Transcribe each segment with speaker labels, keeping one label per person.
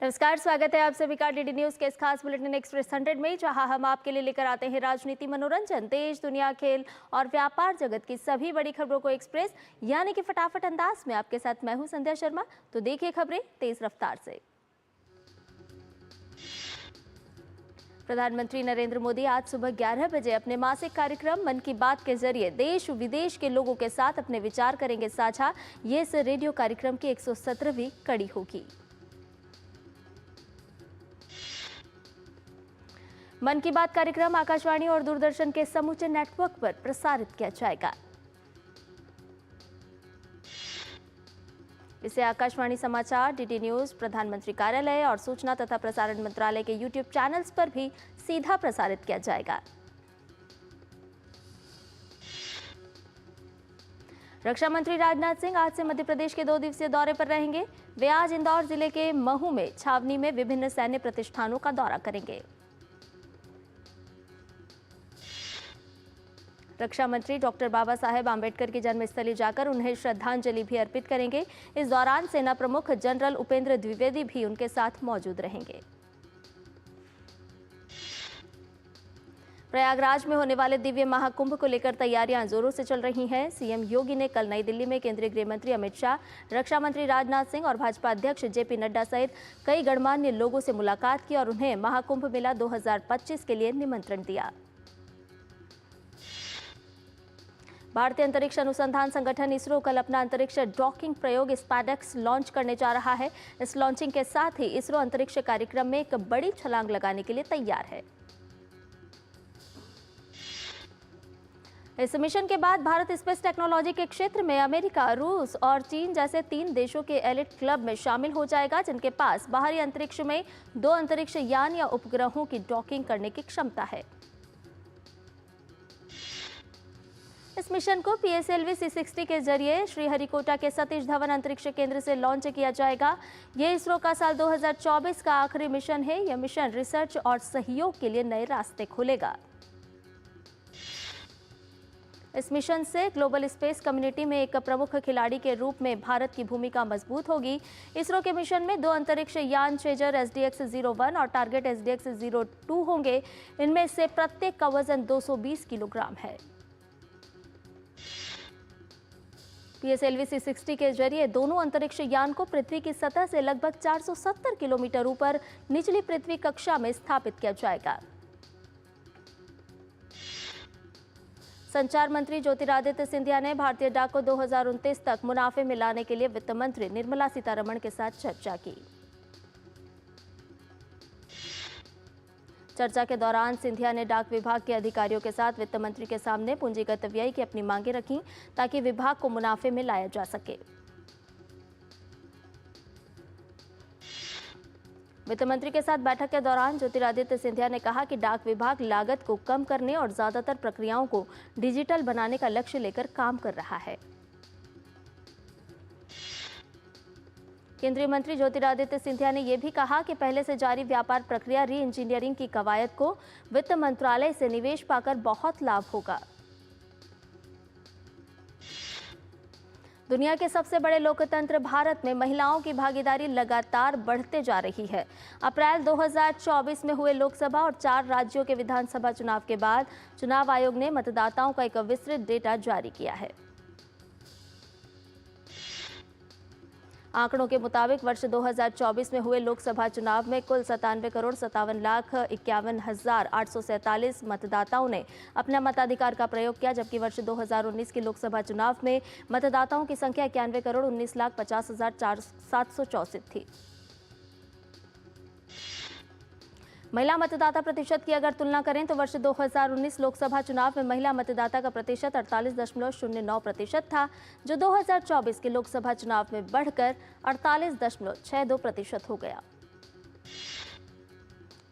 Speaker 1: नमस्कार, स्वागत है आप सभी का डीडी न्यूज के इस खास बुलेटिन एक्सप्रेस 100 में, जहां हम आपके लिए लेकर आते हैं राजनीति, मनोरंजन, देश दुनिया, खेल और व्यापार जगत की सभी बड़ी खबरों को एक्सप्रेस यानी कि फटाफट अंदाज में। आपके साथ मैं हूं संध्या शर्मा। तो देखिए खबरें तेज रफ्तार से। प्रधानमंत्री नरेंद्र मोदी आज सुबह 11 बजे अपने मासिक कार्यक्रम मन की बात के जरिए देश विदेश के लोगों के साथ अपने विचार करेंगे साझा। ये इस रेडियो कार्यक्रम की 117वीं कड़ी होगी। मन की बात कार्यक्रम आकाशवाणी और दूरदर्शन के समूचे नेटवर्क पर प्रसारित किया जाएगा। इसे आकाशवाणी समाचार, डीडी न्यूज, प्रधानमंत्री कार्यालय और सूचना तथा प्रसारण मंत्रालय के यूट्यूब चैनल्स पर भी सीधा प्रसारित किया जाएगा। रक्षा मंत्री राजनाथ सिंह आज से मध्य प्रदेश के 2 दिवसीय दौरे पर रहेंगे। वे आज इंदौर जिले के महू में छावनी में विभिन्न सैन्य प्रतिष्ठानों का दौरा करेंगे। रक्षा मंत्री डॉक्टर बाबा साहेब आंबेडकर की जन्मस्थली जाकर उन्हें श्रद्धांजलि भी अर्पित करेंगे। इस दौरान सेना प्रमुख जनरल उपेंद्र द्विवेदी भी उनके साथ मौजूद रहेंगे। प्रयागराज में होने वाले दिव्य महाकुंभ को लेकर तैयारियां जोरों से चल रही हैं। सीएम योगी ने कल नई दिल्ली में केंद्रीय गृह मंत्री अमित शाह, रक्षा मंत्री राजनाथ सिंह और भाजपा अध्यक्ष जेपी नड्डा सहित कई गणमान्य लोगों से मुलाकात की और उन्हें महाकुंभ मेला 2025 के लिए निमंत्रण दिया। भारतीय अंतरिक्ष अनुसंधान संगठन इसरो कल अपना अंतरिक्ष डॉकिंग प्रयोग स्पैडेक्स लॉन्च करने जा रहा है। इस लॉन्चिंग के साथ ही इसरो अंतरिक्ष कार्यक्रम में एक बड़ी छलांग लगाने के लिए तैयार है। इस मिशन के बाद भारत स्पेस टेक्नोलॉजी के क्षेत्र में अमेरिका, रूस और चीन जैसे 3 देशों के एलिट क्लब में शामिल हो जाएगा, जिनके पास बाहरी अंतरिक्ष में 2 अंतरिक्ष यान या उपग्रहों की डॉकिंग करने की क्षमता है। इस मिशन को PSLV C60 के जरिए श्रीहरिकोटा के सतीश धवन अंतरिक्ष केंद्र से लॉन्च किया जाएगा। यह इसरो का साल 2024 का आखिरी मिशन है। यह मिशन रिसर्च और सहयोग के लिए नए रास्ते खोलेगा। इस मिशन से ग्लोबल स्पेस कम्युनिटी में एक प्रमुख खिलाड़ी के रूप में भारत की भूमिका मजबूत होगी। इसरो के मिशन में 2 अंतरिक्ष यान चेजर SDX-01 और टारगेट SDX-02 होंगे। इनमें से प्रत्येक का वजन 220 किलोग्राम है। PSLV C60 के जरिए दोनों अंतरिक्ष यान को पृथ्वी की सतह से लगभग 470 किलोमीटर ऊपर निचली पृथ्वी कक्षा में स्थापित किया जाएगा। संचार मंत्री ज्योतिरादित्य सिंधिया ने भारतीय डाक को 2029 तक मुनाफे में लाने के लिए वित्त मंत्री निर्मला सीतारमण के साथ चर्चा की। चर्चा के दौरान सिंधिया ने डाक विभाग के अधिकारियों के साथ वित्त मंत्री के सामने पूंजीगत व्यय की अपनी मांगें रखीं, ताकि विभाग को मुनाफे में लाया जा सके। वित्त मंत्री के साथ बैठक के दौरान ज्योतिरादित्य सिंधिया ने कहा कि डाक विभाग लागत को कम करने और ज्यादातर प्रक्रियाओं को डिजिटल बनाने का लक्ष्य लेकर काम कर रहा है। केंद्रीय मंत्री ज्योतिरादित्य सिंधिया ने यह भी कहा कि पहले से जारी व्यापार प्रक्रिया री इंजीनियरिंग की कवायद को वित्त मंत्रालय से निवेश पाकर बहुत लाभ होगा। दुनिया के सबसे बड़े लोकतंत्र भारत में महिलाओं की भागीदारी लगातार बढ़ते जा रही है। अप्रैल 2024 में हुए लोकसभा और 4 राज्यों के विधानसभा चुनाव के बाद चुनाव आयोग ने मतदाताओं का एक विस्तृत डेटा जारी किया है। आंकड़ों के मुताबिक वर्ष 2024 में हुए लोकसभा चुनाव में कुल 97,57,51,847 मतदाताओं ने अपना मताधिकार का प्रयोग किया, जबकि वर्ष 2019 के लोकसभा चुनाव में मतदाताओं की संख्या 91,19,50,764 थी। महिला मतदाता प्रतिशत की अगर तुलना करें तो वर्ष 2019 लोकसभा चुनाव में महिला मतदाता का प्रतिशत 48.09% था, जो 2024 के लोकसभा चुनाव में बढ़कर 48.62% हो गया।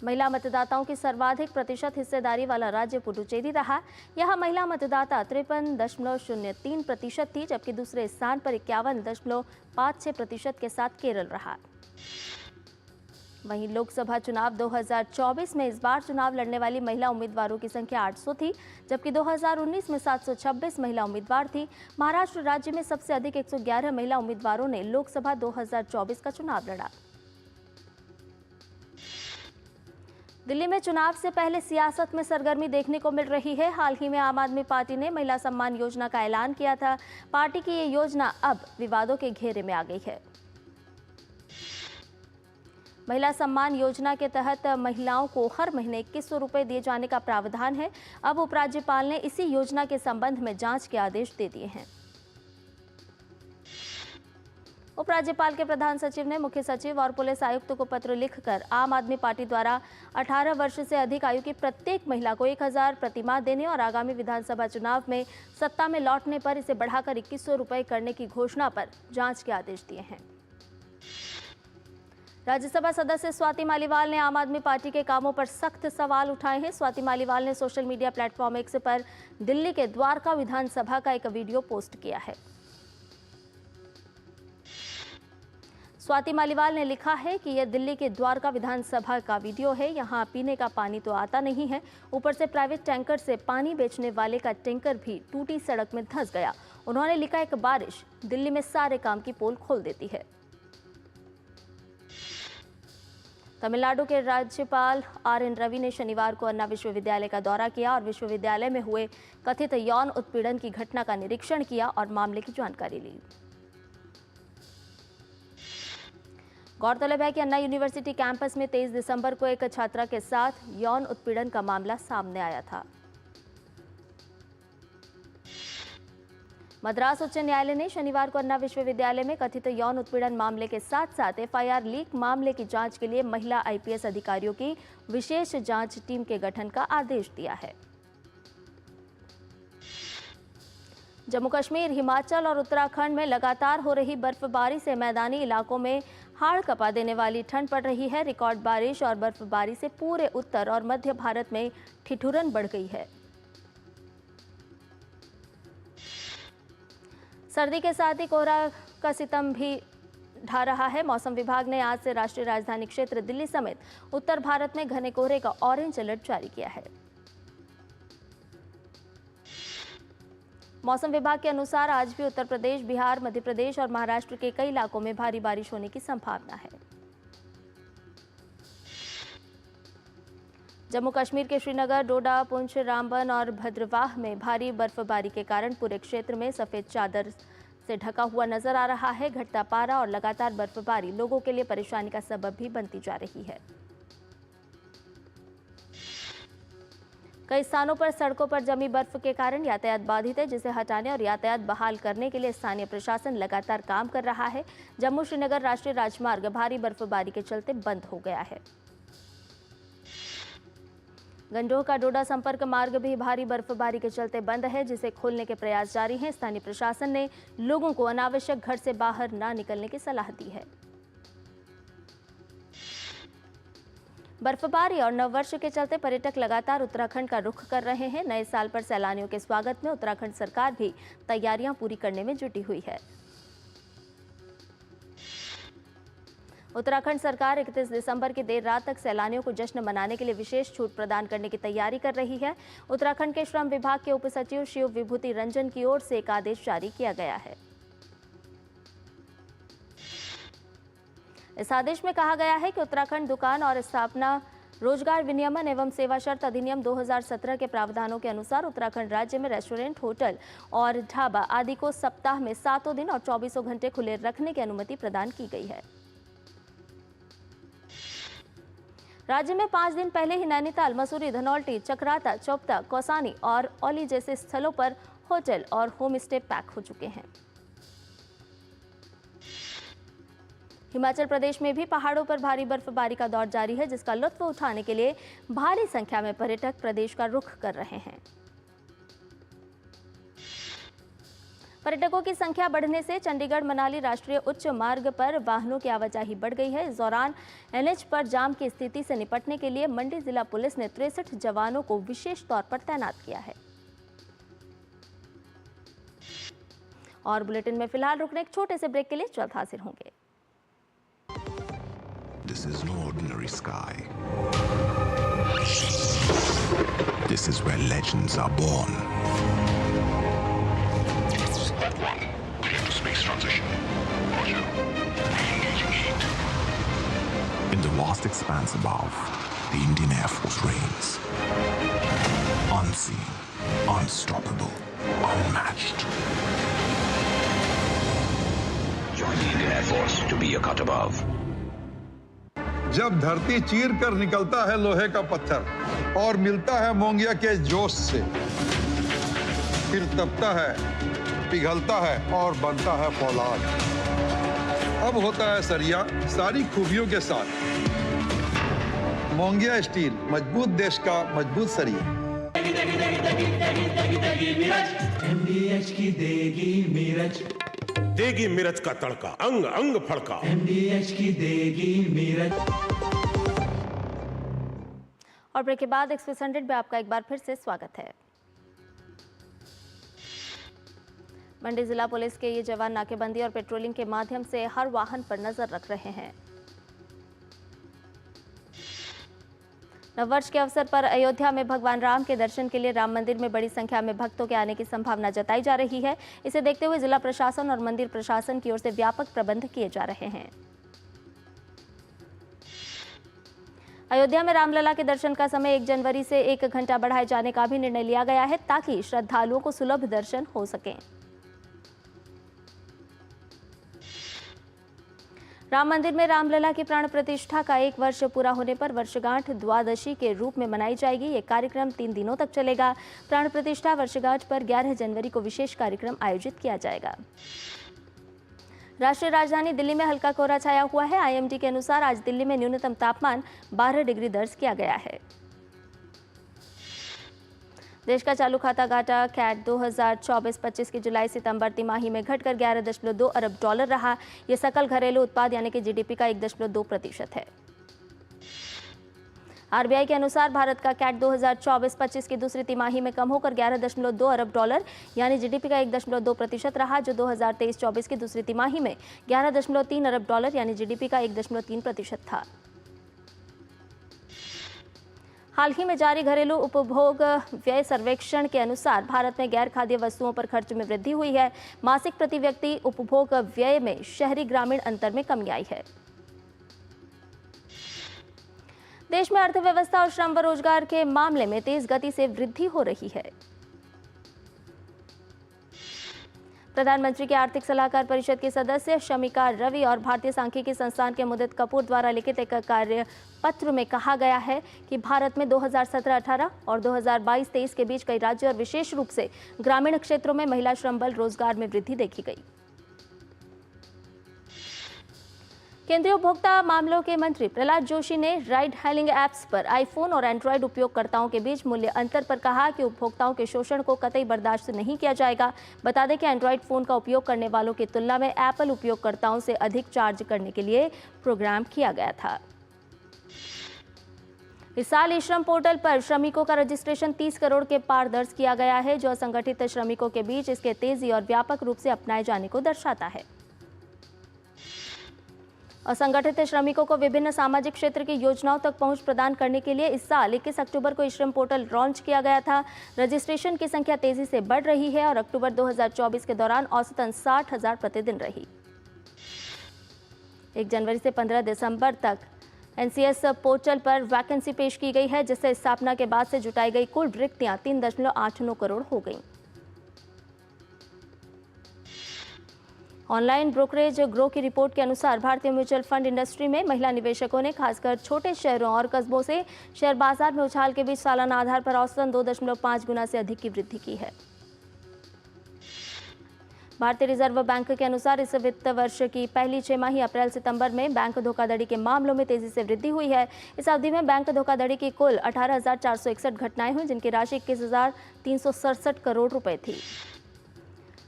Speaker 1: महिला मतदाताओं की सर्वाधिक प्रतिशत हिस्सेदारी वाला राज्य पुडुचेरी रहा। यहां महिला मतदाता 53.03% थी, जबकि दूसरे स्थान पर 51.56% के साथ केरल रहा। वहीं लोकसभा चुनाव 2024 में इस बार चुनाव लड़ने वाली महिला उम्मीदवारों की संख्या 800 थी, जबकि 2019 में 726 महिला उम्मीदवार थी। महाराष्ट्र राज्य में सबसे अधिक 111 महिला उम्मीदवारों ने लोकसभा 2024 का चुनाव लड़ा। दिल्ली में चुनाव से पहले सियासत में सरगर्मी देखने को मिल रही है। हाल ही में आम आदमी पार्टी ने महिला सम्मान योजना का ऐलान किया था। पार्टी की ये योजना अब विवादों के घेरे में आ गई है। महिला सम्मान योजना के तहत महिलाओं को हर महीने 2100 रुपये दिए जाने का प्रावधान है। अब उपराज्यपाल ने इसी योजना के संबंध में जांच के आदेश दे दिए हैं। उपराज्यपाल के प्रधान सचिव ने मुख्य सचिव और पुलिस आयुक्त को पत्र लिखकर आम आदमी पार्टी द्वारा 18 वर्ष से अधिक आयु की प्रत्येक महिला को 1000 प्रतिमाह देने और आगामी विधानसभा चुनाव में सत्ता में लौटने पर इसे बढ़ाकर 2100 रुपये करने की घोषणा पर जांच के आदेश दिए हैं। राज्यसभा सदस्य स्वाति मालीवाल ने आम आदमी पार्टी के कामों पर सख्त सवाल उठाए हैं। स्वाति मालीवाल ने सोशल मीडिया प्लेटफॉर्म एक्स पर दिल्ली के द्वारका विधानसभा का एक वीडियो पोस्ट किया है। स्वाति मालीवाल ने लिखा है कि यह दिल्ली के द्वारका विधानसभा का वीडियो है। यहाँ पीने का पानी तो आता नहीं है, ऊपर से प्राइवेट टैंकर से पानी बेचने वाले का टैंकर भी टूटी सड़क में धंस गया। उन्होंने लिखा, एक बारिश दिल्ली में सारे काम की पोल खोल देती है। तमिलनाडु के राज्यपाल आर.एन. रवि ने शनिवार को अन्ना विश्वविद्यालय का दौरा किया और विश्वविद्यालय में हुए कथित यौन उत्पीड़न की घटना का निरीक्षण किया और मामले की जानकारी ली। गौरतलब है कि अन्ना यूनिवर्सिटी कैंपस में 23 दिसंबर को एक छात्रा के साथ यौन उत्पीड़न का मामला सामने आया था। मद्रास उच्च न्यायालय ने शनिवार को अन्ना विश्वविद्यालय में कथित यौन उत्पीड़न मामले के साथ साथ एफआईआर लीक मामले की जांच के लिए महिला आईपीएस अधिकारियों की विशेष जांच टीम के गठन का आदेश दिया है। जम्मू कश्मीर, हिमाचल और उत्तराखंड में लगातार हो रही बर्फबारी से मैदानी इलाकों में हाड़ कपा देने वाली ठंड पड़ रही है। रिकॉर्ड बारिश और बर्फबारी से पूरे उत्तर और मध्य भारत में ठिठुरन बढ़ गई है। सर्दी के साथ ही कोहरा का सितम भी ढा रहा है। मौसम विभाग ने आज से राष्ट्रीय राजधानी क्षेत्र दिल्ली समेत उत्तर भारत में घने कोहरे का ऑरेंज अलर्ट जारी किया है। मौसम विभाग के अनुसार आज भी उत्तर प्रदेश, बिहार, मध्य प्रदेश और महाराष्ट्र के कई इलाकों में भारी बारिश होने की संभावना है। जम्मू कश्मीर के श्रीनगर, डोडा, पुंछ, रामबन और भद्रवाह में भारी बर्फबारी के कारण पूरे क्षेत्र में सफेद चादर से ढका हुआ नजर आ रहा है। घटता पारा और लगातार बर्फबारी लोगों के लिए परेशानी का सबब भी बनती जा रही है। कई स्थानों पर सड़कों पर जमी बर्फ के कारण यातायात बाधित है, जिसे हटाने और यातायात बहाल करने के लिए स्थानीय प्रशासन लगातार काम कर रहा है। जम्मू श्रीनगर राष्ट्रीय राजमार्ग भारी बर्फबारी के चलते बंद हो गया है। गंडोह का डोडा संपर्क मार्ग भी भारी बर्फबारी के चलते बंद है, जिसे खोलने के प्रयास जारी हैं। स्थानीय प्रशासन ने लोगों को अनावश्यक घर से बाहर न निकलने की सलाह दी है। बर्फबारी और नववर्ष के चलते पर्यटक लगातार उत्तराखंड का रुख कर रहे हैं। नए साल पर सैलानियों के स्वागत में उत्तराखंड सरकार भी तैयारियां पूरी करने में जुटी हुई है। उत्तराखंड सरकार 31 दिसंबर की देर रात तक सैलानियों को जश्न मनाने के लिए विशेष छूट प्रदान करने की तैयारी कर रही है। उत्तराखंड के श्रम विभाग के उप सचिव शिव विभूति रंजन की ओर से एक आदेश जारी किया गया है। इस आदेश में कहा गया है कि उत्तराखंड दुकान और स्थापना रोजगार विनियमन एवं सेवा शर्त अधिनियम 2017 के प्रावधानों के अनुसार उत्तराखंड राज्य में रेस्टोरेंट, होटल और ढाबा आदि को सप्ताह में 7 दिन और 24 घंटे खुले रखने की अनुमति प्रदान की गई है। राज्य में 5 दिन पहले ही नैनीताल, मसूरी, धनौल्टी, चकराता, चोपता, कौसानी और औली जैसे स्थलों पर होटल और होम स्टे पैक हो चुके हैं। हिमाचल प्रदेश में भी पहाड़ों पर भारी बर्फबारी का दौर जारी है, जिसका लुत्फ उठाने के लिए भारी संख्या में पर्यटक प्रदेश का रुख कर रहे हैं। पर्यटकों की संख्या बढ़ने से चंडीगढ़ मनाली राष्ट्रीय उच्च मार्ग पर वाहनों की आवाजाही बढ़ गई है। इस दौरान एनएच पर जाम की स्थिति से निपटने के लिए मंडी जिला पुलिस ने 63 जवानों को विशेष तौर पर तैनात किया है। और बुलेटिन में फिलहाल रुकने एक छोटे से ब्रेक के लिए जल्द हाजिर होंगे।
Speaker 2: This is no ordinary sky. This is where legends are born. Step 1. Clear to space transition. Roger. Engaging heat. In the vast expanse above, the Indian Air Force reigns. Unseen, unstoppable, unmatched.
Speaker 3: Join the Indian Air Force to be a cut above.
Speaker 4: जब धरती चीर कर निकलता है लोहे का पत्थर और मिलता है मोंगिया के जोश से, फिर तपता है, पिघलता है और बनता है फौलाद। अब होता है सरिया सारी खूबियों के साथ। मोंगिया स्टील, मजबूत देश का मजबूत सरिया।
Speaker 5: MDH की देगी मिर्च,
Speaker 6: देगी मिर्च का तड़का, अंग अंग फड़का।
Speaker 5: MDH की देगी मिर्च।
Speaker 1: और ब्रेक के बाद एक्सप्रेस 100 में आपका एक बार फिर से स्वागत है। मंडी जिला पुलिस के ये जवान नाकेबंदी और पेट्रोलिंग के माध्यम से हर वाहन पर नजर रख रहे हैं। नववर्ष के अवसर पर अयोध्या में भगवान राम के दर्शन के लिए राम मंदिर में बड़ी संख्या में भक्तों के आने की संभावना जताई जा रही है। इसे देखते हुए जिला प्रशासन और मंदिर प्रशासन की ओर से व्यापक प्रबंध किए जा रहे हैं। अयोध्या में रामलला के दर्शन का समय 1 जनवरी से 1 घंटा बढ़ाए जाने का भी निर्णय लिया गया है, ताकि श्रद्धालुओं को सुलभ दर्शन हो सके। राम मंदिर में रामलला की प्राण प्रतिष्ठा का 1 वर्ष पूरा होने पर वर्षगांठ द्वादशी के रूप में मनाई जाएगी। ये कार्यक्रम 3 दिनों तक चलेगा। प्राण प्रतिष्ठा वर्षगांठ पर 11 जनवरी को विशेष कार्यक्रम आयोजित किया जाएगा। राष्ट्रीय राजधानी दिल्ली में हल्का कोहरा छाया हुआ है। IMD के अनुसार आज दिल्ली में न्यूनतम तापमान 12 डिग्री दर्ज किया गया है। देश का चालू खाता घाटा कैट 2024-25 की जुलाई सितंबर तिमाही में घटकर 11.2 अरब डॉलर रहा। यह सकल घरेलू उत्पाद यानी कि GDP का 1.2% है। RBI के अनुसार भारत का कैट 2024-25 की दूसरी तिमाही में कम होकर 11.2 अरब डॉलर यानी GDP का 1.2% रहा, जो 2023-24 की दूसरी तिमाही में 11.3 अरब डॉलर यानी GDP का 1.3% था। हाल ही में जारी घरेलू उपभोग व्यय सर्वेक्षण के अनुसार भारत में गैर खाद्य वस्तुओं पर खर्च में वृद्धि हुई है। मासिक प्रति व्यक्ति उपभोग व्यय में शहरी ग्रामीण अंतर में कमी आई है। देश में अर्थव्यवस्था और श्रम व रोजगार के मामले में तेज गति से वृद्धि हो रही है। प्रधानमंत्री के आर्थिक सलाहकार परिषद के सदस्य शमिका रवि और भारतीय सांख्यिकी संस्थान के मुदित कपूर द्वारा लिखित एक कार्य पत्र में कहा गया है कि भारत में 2017-18 और 2022-23 के बीच कई राज्यों और विशेष रूप से ग्रामीण क्षेत्रों में महिला श्रम बल रोजगार में वृद्धि देखी गई। केंद्रीय उपभोक्ता मामलों के मंत्री प्रहलाद जोशी ने राइड हेलिंग ऐप्स पर आईफोन और एंड्रॉयड उपयोगकर्ताओं के बीच मूल्य अंतर पर कहा कि उपभोक्ताओं के शोषण को कतई बर्दाश्त नहीं किया जाएगा। बता दें कि एंड्रॉयड फोन का उपयोग करने वालों की तुलना में एप्पल उपयोगकर्ताओं से अधिक चार्ज करने के लिए प्रोग्राम किया गया था। इस साल ई श्रम पोर्टल पर श्रमिकों का रजिस्ट्रेशन 30 करोड़ के पार दर्ज किया गया है, जो असंगठित श्रमिकों के बीच इसके तेजी और व्यापक रूप से अपनाए जाने को दर्शाता है। असंगठित श्रमिकों को विभिन्न सामाजिक क्षेत्र की योजनाओं तक पहुंच प्रदान करने के लिए इस साल 21 अक्टूबर को ई श्रम पोर्टल लॉन्च किया गया था। रजिस्ट्रेशन की संख्या तेजी से बढ़ रही है और अक्टूबर 2024 के दौरान औसतन 60,000 प्रतिदिन रही। 1 जनवरी से 15 दिसंबर तक NCS पोर्टल पर वैकेंसी पेश की गई है, जिससे स्थापना के बाद से जुटाई गई कुल रिक्तियां 3.89 करोड़ हो गई। ऑनलाइन ब्रोकरेज ग्रो की रिपोर्ट के अनुसार भारतीय म्यूचुअल फंड इंडस्ट्री में महिला निवेशकों ने खासकर छोटे शहरों और कस्बों से शेयर बाजार में उछाल के बीच सालाना आधार पर औसतन 2.5 गुना से अधिक की वृद्धि की है। भारतीय रिजर्व बैंक के अनुसार इस वित्त वर्ष की पहली 6 माही अप्रैल सितंबर में बैंक धोखाधड़ी के मामलों में तेजी से वृद्धि हुई है। इस अवधि में बैंक धोखाधड़ी की कुल 18,461 घटनाएं हुई, जिनकी राशि 21,367 करोड़ रुपए थी।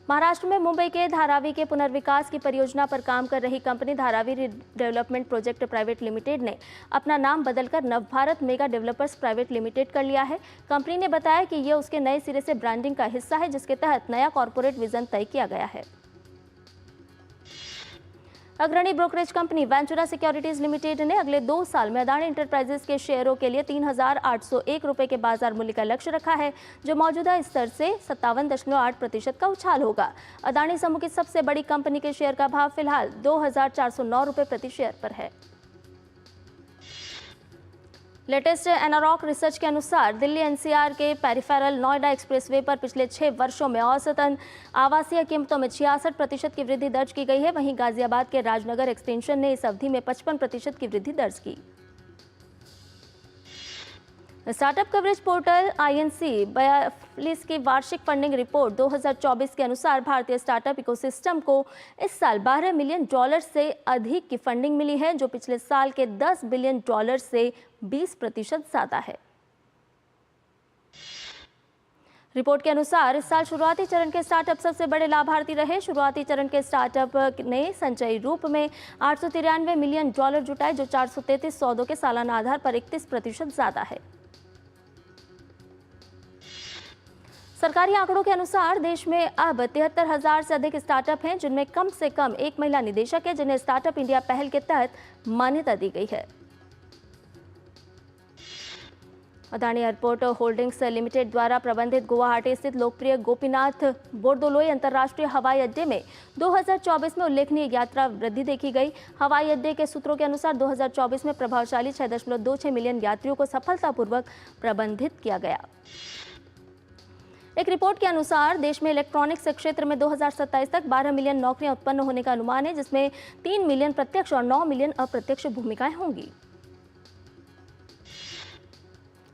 Speaker 1: महाराष्ट्र में मुंबई के धारावी के पुनर्विकास की परियोजना पर काम कर रही company Dharavi development project private limited ने अपना नाम बदलकर Navbharat mega developers private limited कर लिया है। कंपनी ने बताया कि यह उसके नए सिरे से ब्रांडिंग का हिस्सा है, जिसके तहत नया कॉर्पोरेट विजन तय किया गया है। अग्रणी brokerage company Ventura securities limited ने अगले 2 साल में अदानी इंटरप्राइजेज के शेयरों के लिए 3,801 रुपए के बाजार मूल्य का लक्ष्य रखा है, जो मौजूदा स्तर से 57.8% का उछाल होगा। अदानी समूह की सबसे बड़ी कंपनी के शेयर का भाव फिलहाल 2,409 रुपए प्रति शेयर पर है। लेटेस्ट एनारॉक रिसर्च के अनुसार दिल्ली एनसीआर के पेरिफेरल नोएडा एक्सप्रेसवे पर पिछले 6 वर्षों में औसतन आवासीय कीमतों में 66% की वृद्धि दर्ज की गई है। वहीं गाजियाबाद के राजनगर एक्सटेंशन ने इस अवधि में 55% की वृद्धि दर्ज की। स्टार्टअप कवरेज पोर्टल INC 42 की वार्षिक फंडिंग रिपोर्ट 2024 के अनुसार भारतीय स्टार्टअप इकोसिस्टम को इस साल $12 मिलियन से अधिक की फंडिंग मिली है, जो पिछले साल के $10 बिलियन से 20% ज्यादा है। रिपोर्ट के अनुसार इस साल शुरुआती चरण के स्टार्टअप सबसे बड़े लाभार्थी रहे। शुरुआती चरण के स्टार्टअप ने संचयी रूप में $893 मिलियन जुटाए, जो 433 सौदों के सालाना आधार पर 31% ज्यादा है। सरकारी आंकड़ों के अनुसार देश में अब 73,000 से अधिक स्टार्टअप हैं, जिनमें कम से कम एक महिला निदेशक है, जिन्हें स्टार्टअप इंडिया पहल के तहत मान्यता दी गई है। अदानी एयरपोर्ट होल्डिंग्स लिमिटेड द्वारा प्रबंधित गुवाहाटी स्थित लोकप्रिय गोपीनाथ बोरदोलोई अंतर्राष्ट्रीय हवाई अड्डे में 2024 में उल्लेखनीय यात्रा वृद्धि देखी गई। हवाई अड्डे के सूत्रों के अनुसार 2024 में प्रभावशाली 6.26 मिलियन यात्रियों को सफलतापूर्वक प्रबंधित किया गया। एक रिपोर्ट के अनुसार देश में इलेक्ट्रॉनिक्स क्षेत्र में 2027 तक 12 मिलियन नौकरियां उत्पन्न होने का अनुमान है, जिसमें 3 मिलियन प्रत्यक्ष और 9 मिलियन अप्रत्यक्ष भूमिकाएं होंगी।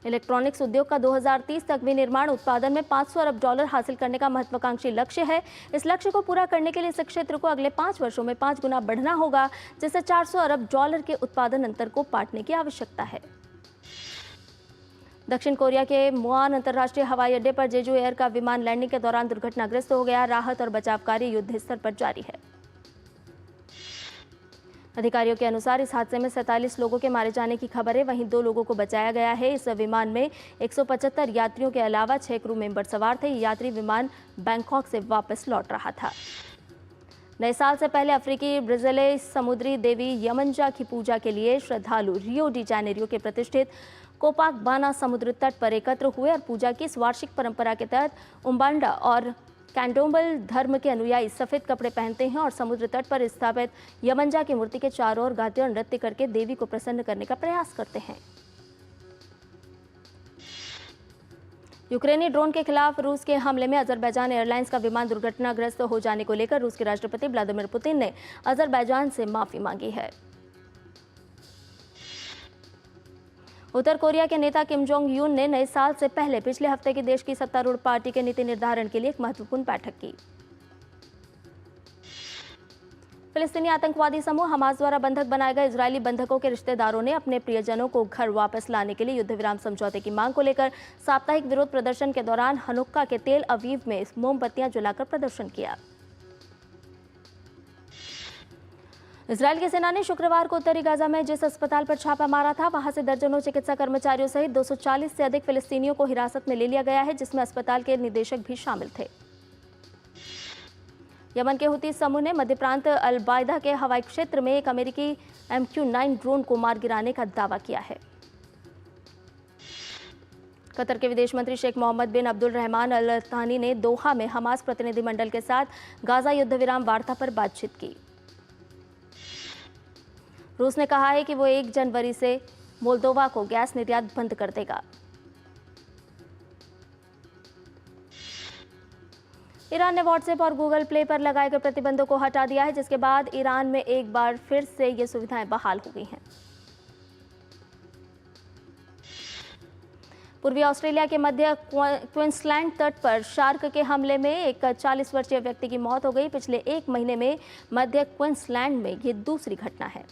Speaker 1: इलेक्ट्रॉनिक्स उद्योग का 2030 तक विनिर्माण उत्पादन में $500 अरब हासिल करने का महत्वाकांक्षी लक्ष्य है। इस लक्ष्य को पूरा करने के लिए इस क्षेत्र को अगले 5 वर्षों में 5 गुना बढ़ना होगा, जिससे $400 अरब के उत्पादन अंतर को पाटने की आवश्यकता है। दक्षिण कोरिया के मुआन अंतर्राष्ट्रीय हवाई अड्डे पर जेजू एयर का विमान लैंडिंग के दौरान दुर्घटनाग्रस्त हो गया। राहत और बचाव कार्य युद्ध स्तर पर जारी है। अधिकारियों के अनुसार इस हादसे में 47 लोगों के मारे जाने की खबर है, वहीं 2 लोगों को बचाया गया है। इस विमान में 175 यात्रियों के अलावा 6 क्रू मेंबर सवार थे। यात्री विमान बैंकॉक से वापस लौट रहा था। नए साल से पहले अफ्रीकी ब्राजीलियाई समुद्री देवी यमंजा की पूजा के लिए श्रद्धालु रियो डी जेनेरियो के प्रतिष्ठित कोपाकबाना समुद्र तट पर एकत्र हुए और पूजा की इस वार्षिक परंपरा के तहत उम्बांडा और कैंडोम्बल धर्म के अनुयायी सफेद कपड़े पहनते हैं और समुद्र तट पर स्थापित यमंजा की मूर्ति के चारों ओर गाते और नृत्य करके देवी को प्रसन्न करने का प्रयास करते हैं। यूक्रेनी ड्रोन के खिलाफ रूस के हमले में अजरबैजान एयरलाइंस का विमान दुर्घटनाग्रस्त हो जाने को लेकर रूस के राष्ट्रपति व्लादिमीर पुतिन ने अजरबैजान से माफी मांगी है। उत्तर कोरिया के नेता किम जोंग यून ने नए साल से पहले पिछले हफ्ते की देश की सत्तारूढ़ पार्टी के नीति निर्धारण के लिए एक महत्वपूर्ण बैठक की। फिलिस्तीनी आतंकवादी समूह हमास द्वारा बंधक बनाए गए इजरायली बंधकों के रिश्तेदारों ने अपने प्रियजनों को घर वापस लाने के लिए युद्ध विराम समझौते की मांग को लेकर साप्ताहिक विरोध प्रदर्शन के दौरान हनुक्का के तेल अवीव में मोमबत्तियां जलाकर प्रदर्शन किया। इजरायल की सेना ने शुक्रवार को उत्तरी गाजा में जिस अस्पताल पर छापा मारा था, वहां से दर्जनों चिकित्सा कर्मचारियों सहित 240 से अधिक फिलिस्तीनियों को हिरासत में ले लिया गया है, जिसमें अस्पताल के निदेशक भी शामिल थे। यमन के हुती समूह ने मध्य प्रांत अल बायदा के हवाई क्षेत्र में एक अमेरिकी MQ-9 ड्रोन को मार गिराने का दावा किया है। कतर के विदेश मंत्री शेख मोहम्मद बिन अब्दुल रहमान अल थानी ने दोहा में हमास प्रतिनिधिमंडल के साथ गाजा युद्ध विराम वार्ता पर बातचीत की। रूस ने कहा है कि वो 1 जनवरी से मोल्दोवा को गैस निर्यात बंद कर देगा। ईरान ने व्हाट्सएप और गूगल प्ले पर लगाए गए प्रतिबंधों को हटा दिया है, जिसके बाद ईरान में एक बार फिर से ये सुविधाएं बहाल हो गई हैं। पूर्वी ऑस्ट्रेलिया के मध्य क्वींसलैंड तट पर शार्क के हमले में एक 40 वर्षीय व्यक्ति की मौत हो गई। पिछले 1 महीने में मध्य क्वींसलैंड में ये दूसरी घटना है।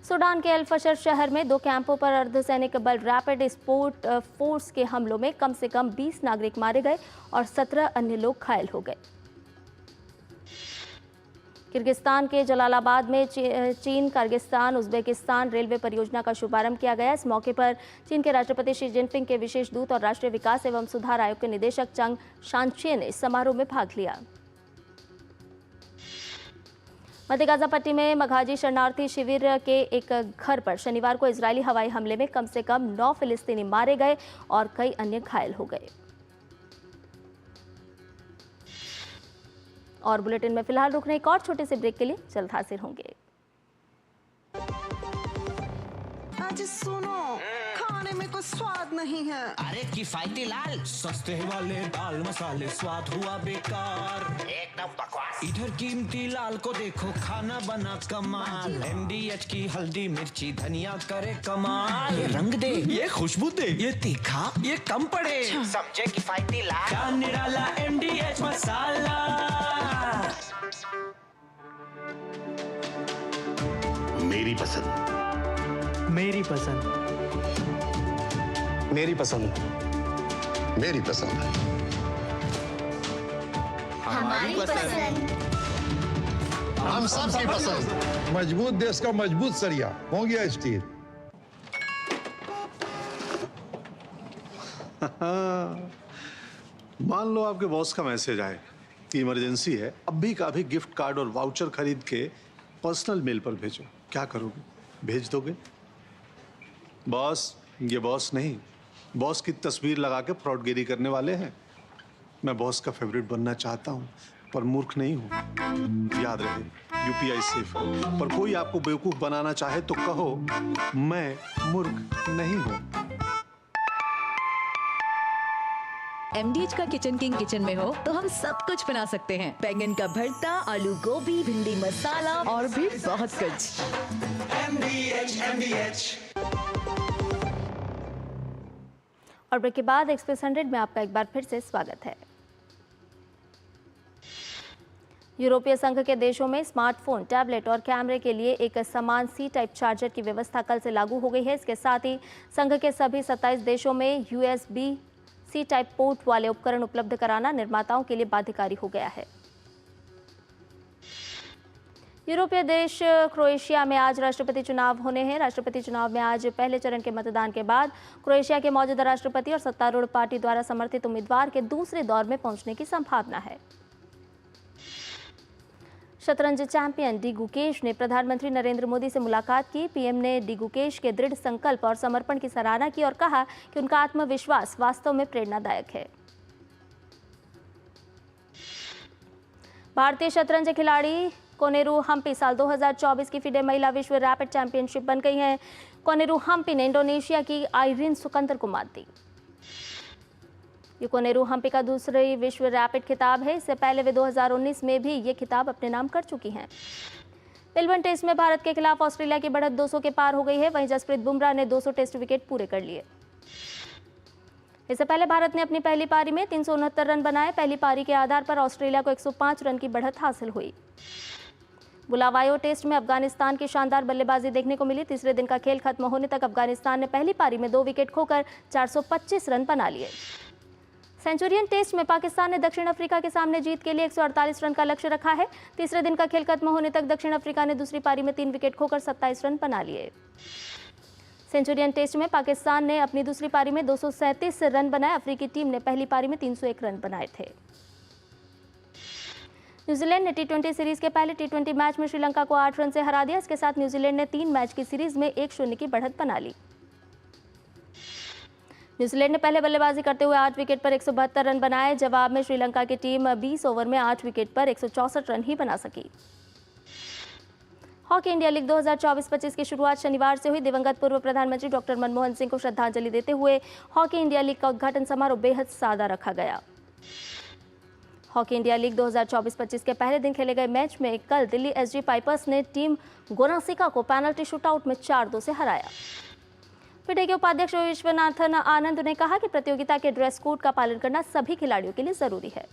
Speaker 1: सूडान के अल फशर शहर में 2 कैंपों पर अर्धसैनिक बल रैपिड सपोर्ट फोर्स के हमलों में कम से कम 20 नागरिक मारे गए और 17 अन्य लोग घायल हो गए। किर्गिस्तान के जलालाबाद में चीन किर्गिस्तान उज्बेकिस्तान रेलवे परियोजना का शुभारंभ किया गया। इस मौके पर चीन के राष्ट्रपति शी जिनपिंग के विशेष दूत और राष्ट्रीय विकास एवं सुधार आयोग के निदेशक चंग शानचे ने समारोह में भाग लिया। मध्य गाजा पट्टी में मघाजी शरणार्थी शिविर के एक घर पर शनिवार को इजरायली हवाई हमले में कम से कम 9 फिलिस्तीनी मारे गए और कई अन्य घायल हो गए। और बुलेटिन में फिलहाल रुकने एक और छोटे से ब्रेक के लिए जल्द हाजिर होंगे।
Speaker 7: चाची सुनो, खाने में कोई स्वाद नहीं है।
Speaker 8: अरे किफायती लाल, सस्ते वाले दाल मसाले, स्वाद हुआ बेकार, एकदम बकवास। इधर कीमती लाल को देखो, खाना बना कमाल। MDH की हल्दी मिर्ची धनिया करे कमाल। ये रंग दे, ये खुशबू दे, ये तीखा, ये कम पड़े। समझे किफायती लाल का निराला MDH मसाला।
Speaker 3: मेरी पसंद,
Speaker 5: मेरी पसंद,
Speaker 9: मेरी पसंद,
Speaker 2: मेरी पसंद।
Speaker 10: हमारी पसंद,
Speaker 2: हम सबकी पसंद।
Speaker 4: मजबूत देश का मजबूत सरिया मोंगिया स्टील।
Speaker 9: मान लो आपके बॉस का मैसेज आए कि इमरजेंसी है, अभी का अभी गिफ्ट कार्ड और वाउचर खरीद के पर्सनल मेल पर भेजो, क्या करोगे? भेज दोगे? बॉस, ये बॉस नहीं, बॉस की तस्वीर लगा के फ्रॉडगिरी करने वाले हैं। मैं बॉस का फेवरेट बनना चाहता हूँ, पर मूर्ख नहीं हूँ। याद रहे, UPI सेफ है, पर कोई आपको बेवकूफ बनाना चाहे तो कहो मैं मूर्ख नहीं हूँ।
Speaker 11: MDH का किचन किंग किचन में हो तो हम सब कुछ बना सकते हैं। बैंगन का भरता, आलू गोभी, भिंडी मसाला और भी बहुत कुछ।
Speaker 8: MDH।
Speaker 1: और ब्रेक के बाद एक्सप्रेस 100 में आपका एक बार फिर से स्वागत है। यूरोपीय संघ के देशों में स्मार्टफोन, टैबलेट और कैमरे के लिए एक समान C-टाइप चार्जर की व्यवस्था कल से लागू हो गई है। इसके साथ ही संघ के सभी 27 देशों में USB C-टाइप पोर्ट वाले उपकरण उपलब्ध कराना निर्माताओं के लिए बाध्यकारी हो गया है। यूरोपीय देश क्रोएशिया में आज राष्ट्रपति चुनाव होने हैं। राष्ट्रपति चुनाव में आज पहले चरण के मतदान के बाद क्रोएशिया के मौजूदा राष्ट्रपति और सत्तारूढ़ पार्टी द्वारा समर्थित उम्मीदवार के दूसरे दौर में पहुंचने की संभावना है। शतरंज चैंपियन डी गुकेश ने प्रधानमंत्री नरेंद्र मोदी से मुलाकात की। पीएम ने डी गुकेश के दृढ़ संकल्प और समर्पण की सराहना की और कहा कि उनका आत्मविश्वास वास्तव में प्रेरणादायक है। भारतीय शतरंज खिलाड़ी कोनेरू हम्पी साल 2024 की FIDE महिला विश्व रैपिड चैंपियनशिप बन गई हैं। कोनेरू हम्पी ने इंडोनेशिया की आइरिन सुकंदर को मात दी। ये कोनेरू हम्पी का दूसरी विश्व रैपिड खिताब है। इससे पहले वे 2019 में भी ये खिताब अपने नाम कर चुकी हैं। मेलबर्न टेस्ट में भारत के खिलाफ ऑस्ट्रेलिया की बढ़त 200 के पार हो गई है। वहीं जसप्रीत बुमराह ने 200 टेस्ट विकेट पूरे कर लिए। इससे पहले भारत ने अपनी पहली पारी में 369 रन बनाए। पहली पारी के आधार पर ऑस्ट्रेलिया को 105 रन की बढ़त हासिल हुई। बुलावायो टेस्ट में अफगानिस्तान की शानदार बल्लेबाजी देखने को मिली। तीसरे दिन का खेल खत्म होने तक अफगानिस्तान ने पहली पारी में 2 विकेट खोकर 425 रन बना लिए। सेंचुरियन टेस्ट में पाकिस्तान ने दक्षिण अफ्रीका के सामने जीत के लिए 148 रन का लक्ष्य रखा है। तीसरे दिन का खेल खत्म होने तक दक्षिण अफ्रीका ने दूसरी पारी में 3 विकेट खोकर 27 रन बना लिए। सेंचुरियन टेस्ट में पाकिस्तान ने अपनी दूसरी पारी में 237 रन बनाए। अफ्रीकी टीम ने पहली पारी में 301 रन बनाए थे। न्यूजीलैंड ने T20 सीरीज के पहले T20 मैच में श्रीलंका को 8 रन से हरा दिया। इसके साथ न्यूजीलैंड ने 3 मैच की सीरीज में 1-0 की बढ़त बना ली। न्यूजीलैंड ने पहले बल्लेबाजी करते हुए 8 विकेट पर 172 रन बनाए। जवाब में श्रीलंका की टीम 20 ओवर में 8 विकेट पर 164 रन ही बना सकी। हॉकी इंडिया लीग 2024-25 की शुरुआत शनिवार से हुई। दिवंगत पूर्व प्रधानमंत्री डॉक्टर मनमोहन सिंह को श्रद्धांजलि देते हुए हॉकी इंडिया लीग का उद्घाटन समारोह बेहद सादा रखा गया। हॉकी इंडिया लीग 2024-25 के पहले दिन खेले गए मैच में कल दिल्ली SG पाइपर्स ने टीम गोनासिका को पेनल्टी शूटआउट में 4-2 से हराया। FIDE के उपाध्यक्ष विश्वनाथन आनंद ने कहा कि प्रतियोगिता के ड्रेस कोड का पालन करना सभी खिलाड़ियों के लिए जरूरी है।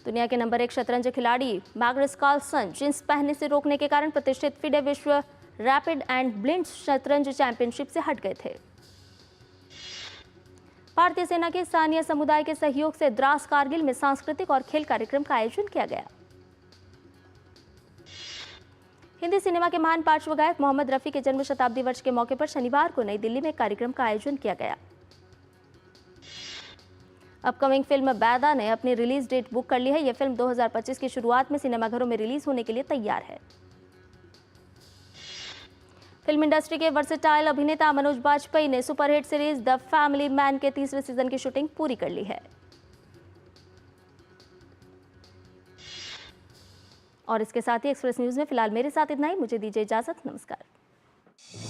Speaker 1: दुनिया के नंबर 1 शतरंज खिलाड़ी मैग्नस कार्लसन जींस पहनने से रोकने के कारण प्रतिष्ठित FIDE विश्व रैपिड एंड ब्लिंड शतरंज चैंपियनशिप से हट गए थे। भारतीय सेना के स्थानीय समुदाय के सहयोग से द्रास कारगिल में सांस्कृतिक और खेल कार्यक्रम का आयोजन किया गया। हिंदी सिनेमा के महान पार्श्व गायक मोहम्मद रफी के जन्म शताब्दी वर्ष के मौके पर शनिवार को नई दिल्ली में कार्यक्रम का आयोजन किया गया। अपकमिंग फिल्म बैदा ने अपनी रिलीज डेट बुक कर ली है। यह फिल्म 2025 की शुरुआत में सिनेमाघरों में रिलीज होने के लिए तैयार है। फिल्म इंडस्ट्री के वर्सेटाइल अभिनेता मनोज बाजपेयी ने superhit series the family man के 3रे सीजन की शूटिंग पूरी कर ली है। और इसके साथ ही एक्सप्रेस न्यूज में फिलहाल मेरे साथ इतना ही। मुझे दीजिए इजाजत। नमस्कार। है।